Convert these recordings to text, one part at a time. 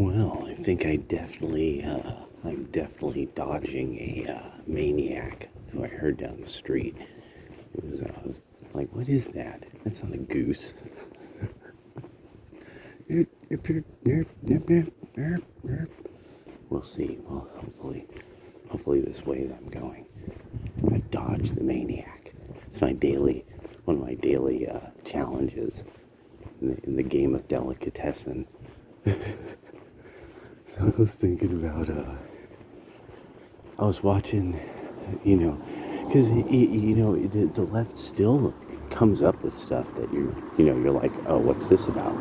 Well, I think I'm definitely dodging a maniac who I heard down the street. I was like, what is that? That's not a goose. We'll see. Well, hopefully this way that I'm going, I dodge the maniac. It's one of my daily challenges in the game of delicatessen. So I was thinking about, I was watching, because, the left still comes up with stuff that you're like, oh, what's this about?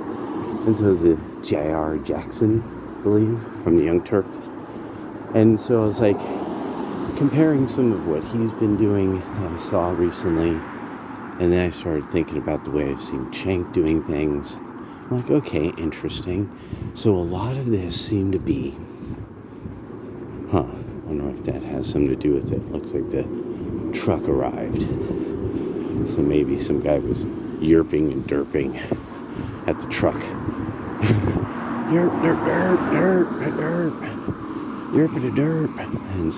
And so it was J.R. Jackson, I believe, from the Young Turks. And so I was like, comparing some of what he's been doing, I saw recently, and then I started thinking about the way I've seen Cenk doing things. I'm like, okay, interesting. So a lot of this seemed to be, I wonder if that has something to do with it. Looks like the truck arrived. So maybe some guy was yerping and derping at the truck. Yerp, derp, derp, derp, derp, yerpity derp. And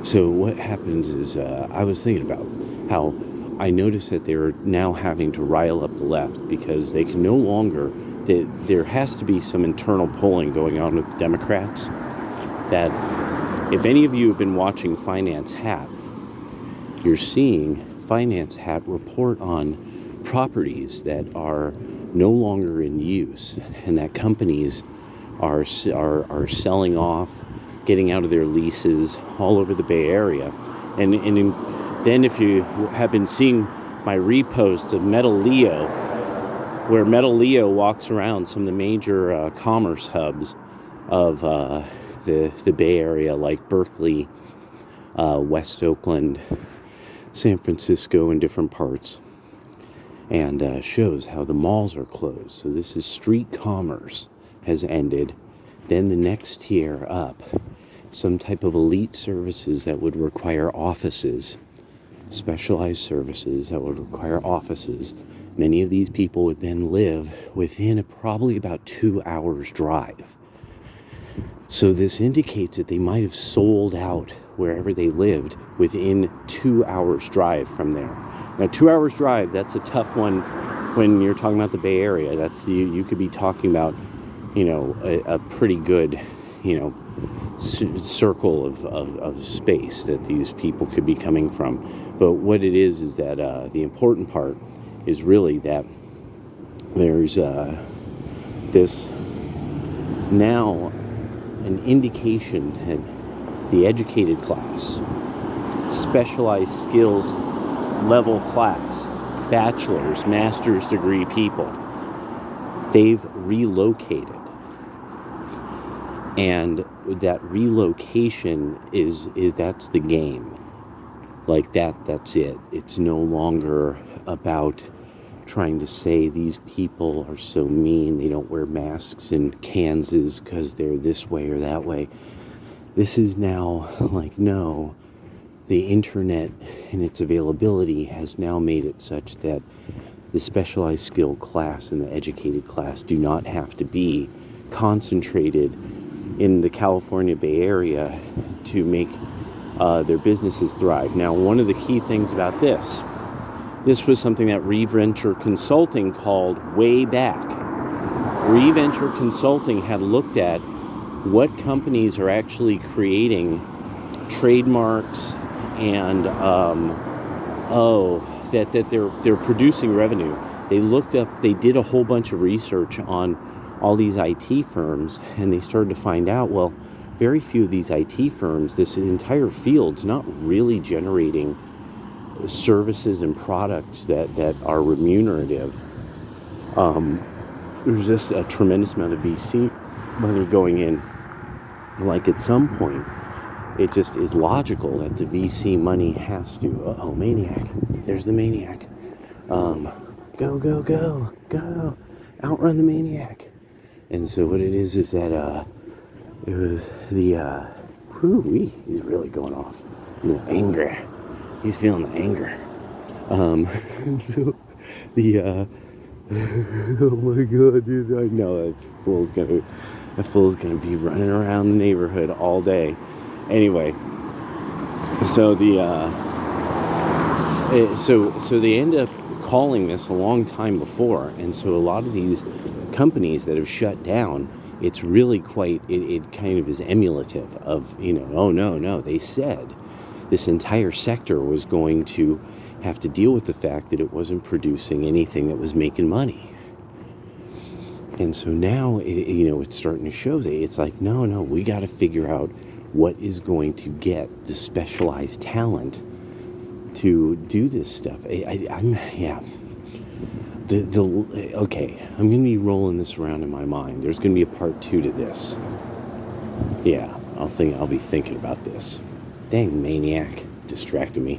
so what happens is, I was thinking about how I noticed that they're now having to rile up the left because they can no longer, there has to be some internal polling going on with the Democrats that if any of you have been watching Finance Hat, you're seeing Finance Hat report on properties that are no longer in use and that companies are selling off, getting out of their leases all over the Bay Area. Then if you have been seeing my reposts of Metal Leo, where Metal Leo walks around some of the major commerce hubs of the Bay Area, like Berkeley, West Oakland, San Francisco, and different parts, and shows how the malls are closed. So this is street commerce has ended. Then the next tier up, some type of elite services that would require offices, specialized services that would require offices. Many of these people would then live within probably about 2 hours drive. So this indicates that they might have sold out wherever they lived within 2 hours drive from there. Now 2 hours drive, that's a tough one when you're talking about the Bay Area. That's you could be talking about, a pretty good, circle of space that these people could be coming from. But what it is that the important part is really that there's this now an indication that the educated class, specialized skills level class, bachelor's, master's degree people, they've relocated. And that relocation is that's the game. Like that's it. It's no longer about trying to say these people are so mean, they don't wear masks in Kansas because they're this way or that way. This is now like, no, the internet and its availability has now made it such that the specialized skill class and the educated class do not have to be concentrated in the California Bay Area to make their businesses thrive. Now, one of the key things about this was something that ReVenture Consulting called way back. ReVenture Consulting had looked at what companies are actually creating trademarks and that they're producing revenue. They did a whole bunch of research on all these IT firms, and they started to find out, well, very few of these IT firms, this entire field's not really generating services and products that are remunerative. There's just a tremendous amount of VC money going in. Like at some point, it just is logical that the VC money has to, maniac, there's the maniac. Go, outrun the maniac. And so what it is that it was the, he's really going off. He's He's feeling the anger. So Oh my god, dude! I know that fool's gonna be running around the neighborhood all day. Anyway, so so they end up calling this a long time before, and so a lot of these companies that have shut down, it's really it kind of is emulative of, oh no, they said this entire sector was going to have to deal with the fact that it wasn't producing anything that was making money. And so now, it's starting to show that it's like, no, we got to figure out what is going to get the specialized talent to do this stuff. Yeah. Okay, I'm going to be rolling this around in my mind. There's going to be a part 2 to this. Yeah, I'll be thinking about this. Dang maniac, distracted me.